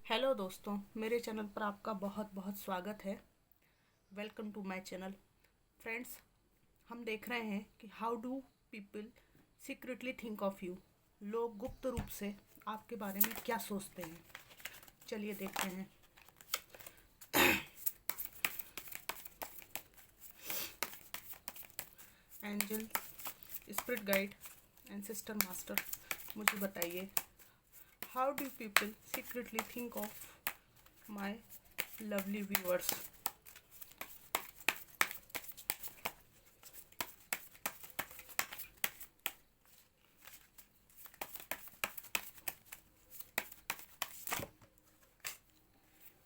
Hello दोस्तों, मेरे channel पर आपका बहुत बहुत स्वागत है। Welcome to my channel. Friends, हम देख रहे हैं कि how do people secretly think of you. लोग गुप्त रूप से आपके बारे में क्या सोचते हैं। चलिए देखते हैं। Angel, spirit guide, ancestor master, मुझे बताइए, how do people secretly think of my lovely viewers.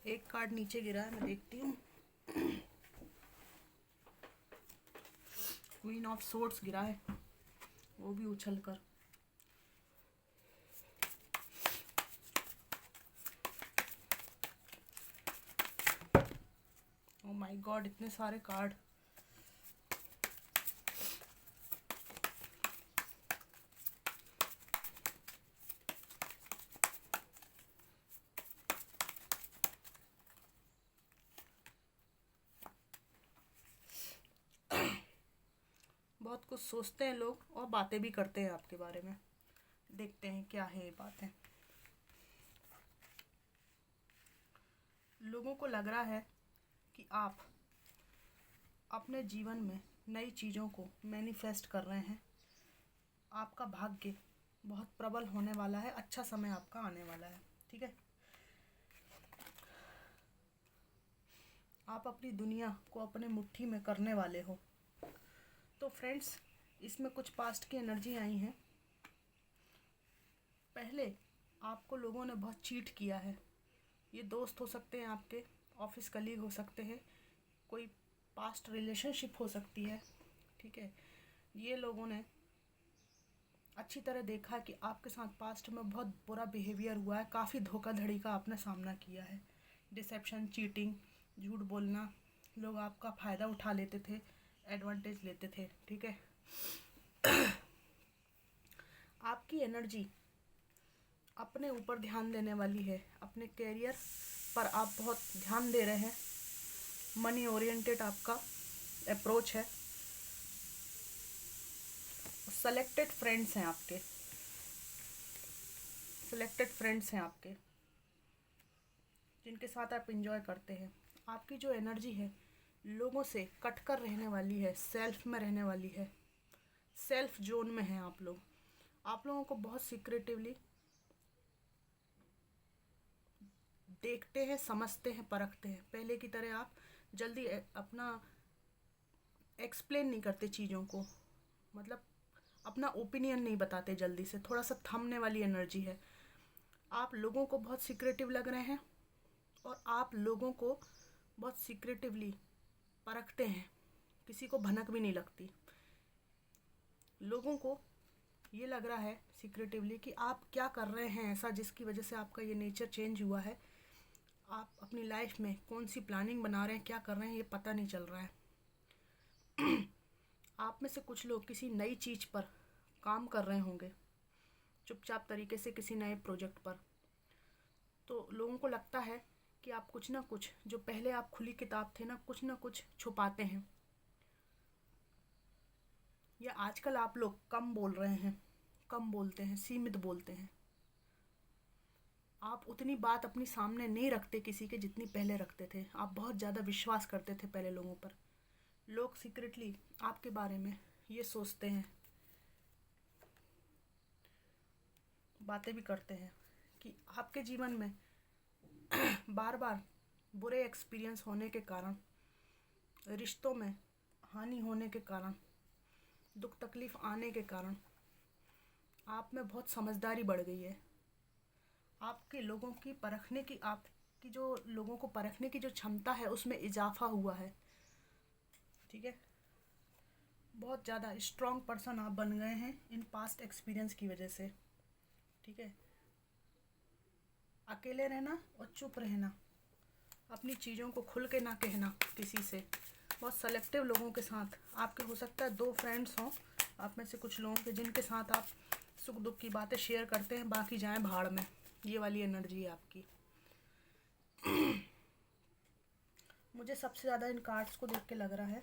एक कार्ड नीचे गिरा है, मैं देखती हूँ। क्वीन ऑफ सोर्ड्स गिरा है, वो भी उछल कर। ओ माय गॉड, इतने सारे कार्ड। बहुत कुछ सोचते हैं लोग और बातें भी करते हैं आपके बारे में। देखते हैं क्या है ये बातें। लोगों को लग रहा है कि आप अपने जीवन में नई चीज़ों को मैनिफेस्ट कर रहे हैं। आपका भाग्य बहुत प्रबल होने वाला है, अच्छा समय आपका आने वाला है। ठीक है, आप अपनी दुनिया को अपने मुट्ठी में करने वाले हो। तो फ्रेंड्स, इसमें कुछ पास्ट की एनर्जी आई हैं। पहले आपको लोगों ने बहुत चीट किया है। ये दोस्त हो सकते हैं, आपके ऑफिस कलीग हो सकते हैं, कोई पास्ट रिलेशनशिप हो सकती है। ठीक है, ये लोगों ने अच्छी तरह देखा कि आपके साथ पास्ट में बहुत बुरा बिहेवियर हुआ है, काफ़ी धोखाधड़ी का आपने सामना किया है। डिसेप्शन, चीटिंग, झूठ बोलना, लोग आपका फ़ायदा उठा लेते थे, एडवांटेज लेते थे। ठीक है, आपकी एनर्जी अपने ऊपर ध्यान देने वाली है। अपने कैरियर पर आप बहुत ध्यान दे रहे हैं। मनी ओरिएंटेड आपका अप्रोच है। सेलेक्टेड फ्रेंड्स हैं आपके, सिलेक्टेड फ्रेंड्स हैं आपके, जिनके साथ आप इंजॉय करते हैं। आपकी जो एनर्जी है लोगों से कट कर रहने वाली है, सेल्फ में रहने वाली है, सेल्फ जोन में है आप लोग। आप लोगों को बहुत सीक्रेटिवली देखते हैं, समझते हैं, परखते हैं। पहले की तरह आप जल्दी अपना एक्सप्लेन नहीं करते चीज़ों को, मतलब अपना ओपिनियन नहीं बताते जल्दी से। थोड़ा सा थमने वाली एनर्जी है। आप लोगों को बहुत सीक्रेटिव लग रहे हैं और आप लोगों को बहुत सीक्रेटिवली परखते हैं। किसी को भनक भी नहीं लगती। लोगों को ये लग रहा है सीक्रेटिवली कि आप क्या कर रहे हैं ऐसा जिसकी वजह से आपका ये नेचर चेंज हुआ है। आप अपनी लाइफ में कौन सी प्लानिंग बना रहे हैं, क्या कर रहे हैं, ये पता नहीं चल रहा है। आप में से कुछ लोग किसी नई चीज़ पर काम कर रहे होंगे, चुपचाप तरीके से किसी नए प्रोजेक्ट पर। तो लोगों को लगता है कि आप कुछ ना कुछ, जो पहले आप खुली किताब थे ना कुछ छुपाते हैं। या आजकल आप लोग कम बोल रहे हैं, कम बोलते हैं, सीमित बोलते हैं। आप उतनी बात अपनी सामने नहीं रखते किसी के जितनी पहले रखते थे। आप बहुत ज़्यादा विश्वास करते थे पहले लोगों पर। लोग सीक्रेटली आपके बारे में ये सोचते हैं, बातें भी करते हैं कि आपके जीवन में बार बार बुरे एक्सपीरियंस होने के कारण, रिश्तों में हानि होने के कारण, दुख तकलीफ़ आने के कारण आप में बहुत समझदारी बढ़ गई है। आपके लोगों की परखने की, आपकी जो लोगों को परखने की जो क्षमता है उसमें इजाफा हुआ है। ठीक है, बहुत ज़्यादा स्ट्रॉन्ग पर्सन आप बन गए हैं इन पास्ट एक्सपीरियंस की वजह से। ठीक है, अकेले रहना और चुप रहना, अपनी चीज़ों को खुल के ना कहना किसी से, बहुत सेलेक्टिव लोगों के साथ। आपके हो सकता है 2 फ्रेंड्स हों आप में से कुछ लोगों के, जिनके साथ आप सुख दुख की बातें शेयर करते हैं, बाकी जाएं भाड़ में। ये वाली एनर्जी है आपकी। मुझे सबसे ज़्यादा इन कार्ड्स को देख के लग रहा है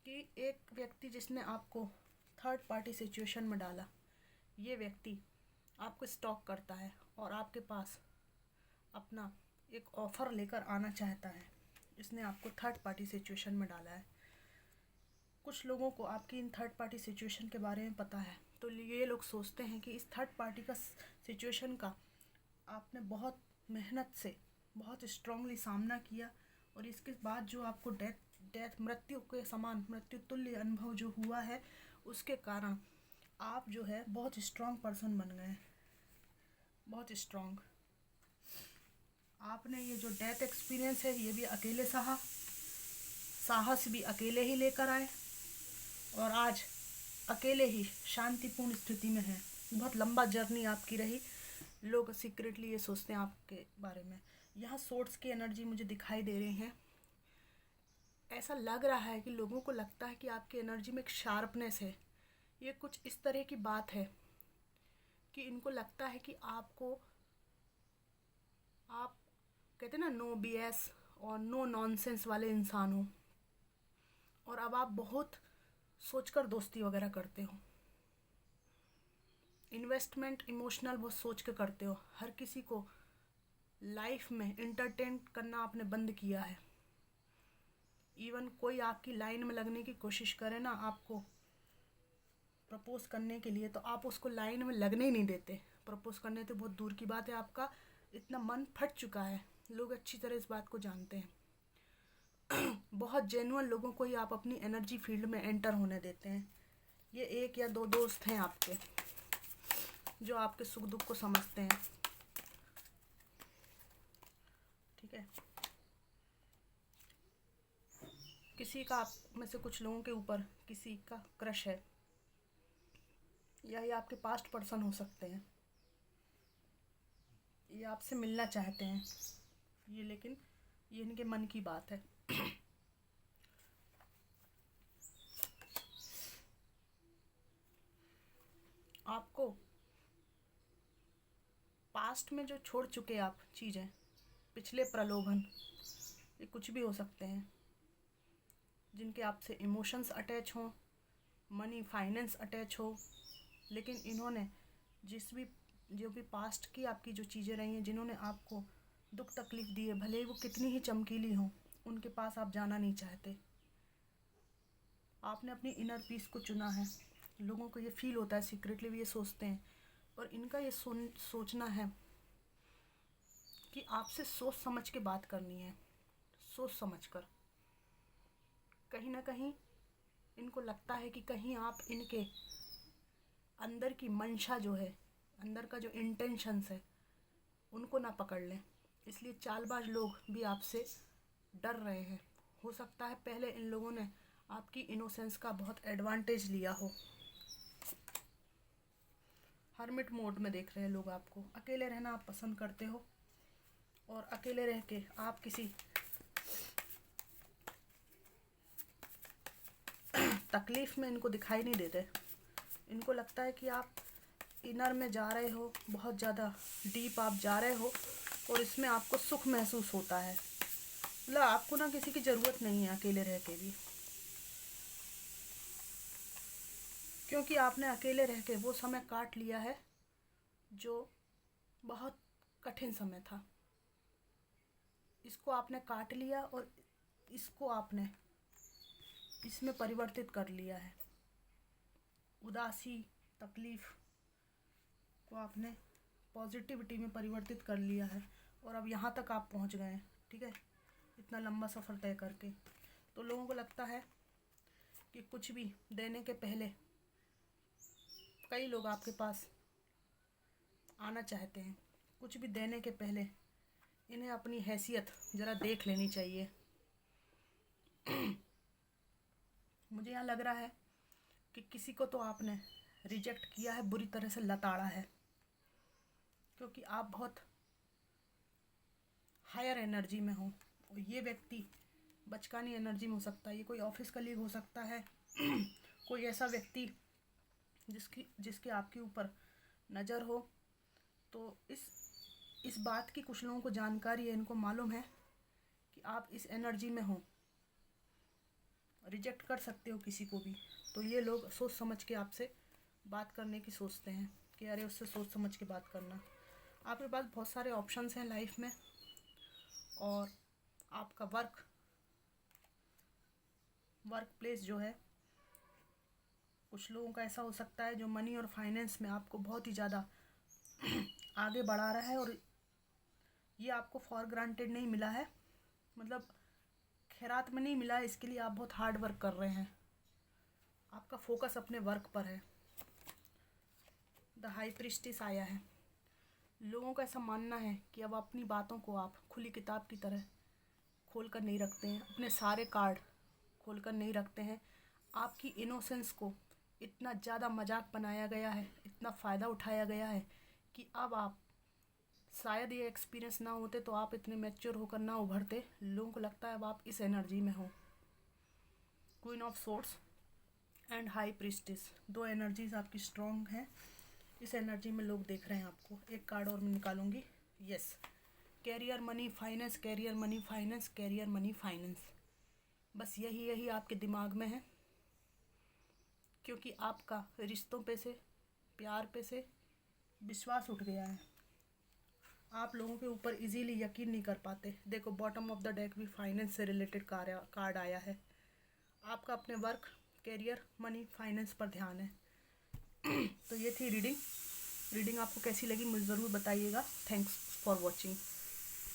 कि एक व्यक्ति जिसने आपको थर्ड पार्टी सिचुएशन में डाला, ये व्यक्ति आपको स्टॉक करता है और आपके पास अपना एक ऑफ़र लेकर आना चाहता है। इसने आपको थर्ड पार्टी सिचुएशन में डाला है। कुछ लोगों को आपकी इन थर्ड पार्टी सिचुएशन के बारे में पता है, तो ये लोग सोचते हैं कि इस थर्ड पार्टी का सिचुएशन का आपने बहुत मेहनत से बहुत स्ट्रांगली सामना किया और इसके बाद जो आपको डेथ मृत्यु के समान मृत्यु तुल्य अनुभव जो हुआ है, उसके कारण आप जो है बहुत स्ट्रांग पर्सन बन गए, बहुत स्ट्रांग। आपने ये जो डेथ एक्सपीरियंस है ये भी अकेले सहा, साहस भी अकेले ही लेकर आए और आज अकेले ही शांतिपूर्ण स्थिति में है। बहुत लंबा जर्नी आपकी रही। लोग सीक्रेटली ये सोचते हैं आपके बारे में। यहाँ सोर्स की एनर्जी मुझे दिखाई दे रही है। ऐसा लग रहा है कि लोगों को लगता है कि आपकी एनर्जी में एक शार्पनेस है। ये कुछ इस तरह की बात है कि इनको लगता है कि आप कहते हैं ना, नो बीएस और नो नॉनसेंस वाले इंसान हो, और अब आप बहुत सोचकर दोस्ती वगैरह करते हो। इन्वेस्टमेंट इमोशनल बहुत सोच के करते हो। हर किसी को लाइफ में इंटरटेन करना आपने बंद किया है। इवन कोई आपकी लाइन में लगने की कोशिश करे ना आपको प्रपोज करने के लिए, तो आप उसको लाइन में लगने ही नहीं देते। प्रपोज करने तो बहुत दूर की बात है, आपका इतना मन फट चुका है। लोग अच्छी तरह इस बात को जानते हैं। बहुत जेन्युइन लोगों को ही आप अपनी एनर्जी फील्ड में एंटर होने देते हैं। ये एक या दो दोस्त हैं आपके जो आपके सुख दुख को समझते हैं, ठीक है। किसी का आप में से कुछ लोगों के ऊपर किसी का क्रश है, या ये आपके पास्ट पर्सन हो सकते हैं। ये आपसे मिलना चाहते हैं, लेकिन ये इनके मन की बात है। आपको पास्ट में जो छोड़ चुके आप चीज़ें, पिछले प्रलोभन, ये कुछ भी हो सकते हैं, जिनके आपसे इमोशंस अटैच हों, मनी फाइनेंस अटैच हो, लेकिन इन्होंने जो भी पास्ट की आपकी जो चीज़ें रही हैं, जिन्होंने आपको दुख तकलीफ़ दी है, भले ही वो कितनी ही चमकीली हों, उनके पास आप जाना नहीं चाहते। आपने अपनी इनर पीस को चुना है। लोगों को ये फील होता है, सीक्रेटली भी ये सोचते हैं, और इनका ये सोचना है कि आपसे सोच समझ के बात करनी है, सोच समझ कर। कहीं ना कहीं इनको लगता है कि कहीं आप इनके अंदर की मंशा जो है, अंदर का जो इंटेंशंस है, उनको ना पकड़ लें। इसलिए चालबाज लोग भी आपसे डर रहे हैं। हो सकता है पहले इन लोगों ने आपकी इनोसेंस का बहुत एडवांटेज लिया हो। हर्मिट मोड में देख रहे हैं लोग आपको। अकेले रहना आप पसंद करते हो, और अकेले रह के आप किसी तकलीफ़ में इनको दिखाई नहीं देते। इनको लगता है कि आप इनर में जा रहे हो, बहुत ज़्यादा डीप आप जा रहे हो, और इसमें आपको सुख महसूस होता है। मतलब आपको ना किसी की ज़रूरत नहीं है अकेले रह के भी, क्योंकि आपने अकेले रह के वो समय काट लिया है जो बहुत कठिन समय था। इसको आपने काट लिया और इसको आपने इसमें परिवर्तित कर लिया है। उदासी, तकलीफ़ को आपने पॉजिटिविटी में परिवर्तित कर लिया है, और अब यहाँ तक आप पहुँच गए हैं, ठीक है, इतना लंबा सफ़र तय करके। तो लोगों को लगता है कि कुछ भी देने के पहले कई लोग आपके पास आना चाहते हैं। कुछ भी देने के पहले इन्हें अपनी हैसियत ज़रा देख लेनी चाहिए। मुझे यहाँ लग रहा है कि किसी को तो आपने रिजेक्ट किया है, बुरी तरह से लताड़ा है, क्योंकि आप बहुत हायर एनर्जी में हो। और ये व्यक्ति बचकानी एनर्जी में हो सकता है। ये कोई ऑफिस कलीग हो सकता है, कोई ऐसा व्यक्ति जिसकी आपके ऊपर नज़र हो। तो इस इस बात की कुछ लोगों को जानकारी है, इनको मालूम है कि आप इस एनर्जी में हो, रिजेक्ट कर सकते हो किसी को भी। तो ये लोग सोच समझ के आपसे बात करने की सोचते हैं कि अरे उससे सोच समझ के बात करना। आपके पास बहुत सारे ऑप्शंस हैं लाइफ में, और आपका वर्क प्लेस जो है, कुछ लोगों का ऐसा हो सकता है जो मनी और फाइनेंस में आपको बहुत ही ज़्यादा आगे बढ़ा रहा है, और ये आपको फॉर ग्रांटेड नहीं मिला है, मतलब खैरात में नहीं मिला है। इसके लिए आप बहुत हार्ड वर्क कर रहे हैं, आपका फोकस अपने वर्क पर है। द हाई प्रीस्टिस आया है। लोगों का ऐसा मानना है कि अब अपनी बातों को आप खुली किताब की तरह खोल कर नहीं रखते हैं, अपने सारे कार्ड खोल कर नहीं रखते हैं। आपकी इनोसेंस को इतना ज़्यादा मजाक बनाया गया है, इतना फ़ायदा उठाया गया है कि अब आप, शायद ये एक्सपीरियंस ना होते तो आप इतने मैच्योर होकर ना उभरते। लोगों को लगता है अब आप इस एनर्जी में हो। Queen of swords and high priestess, दो एनर्जीज आपकी स्ट्रॉन्ग हैं। इस एनर्जी में लोग देख रहे हैं आपको। एक कार्ड और मैं निकालूंगी। Yes, career money finance, career money finance, career money finance. बस यही आपके दिमाग में है, क्योंकि आपका रिश्तों पे से, प्यार पे से विश्वास उठ गया है। आप लोगों के ऊपर इजीली यकीन नहीं कर पाते। देखो बॉटम ऑफ द डेक भी फाइनेंस से रिलेटेड कार्ड आया है। आपका अपने वर्क, कैरियर, मनी, फाइनेंस पर ध्यान है। तो ये थी रीडिंग आपको कैसी लगी मुझे ज़रूर बताइएगा। Thanks for watching.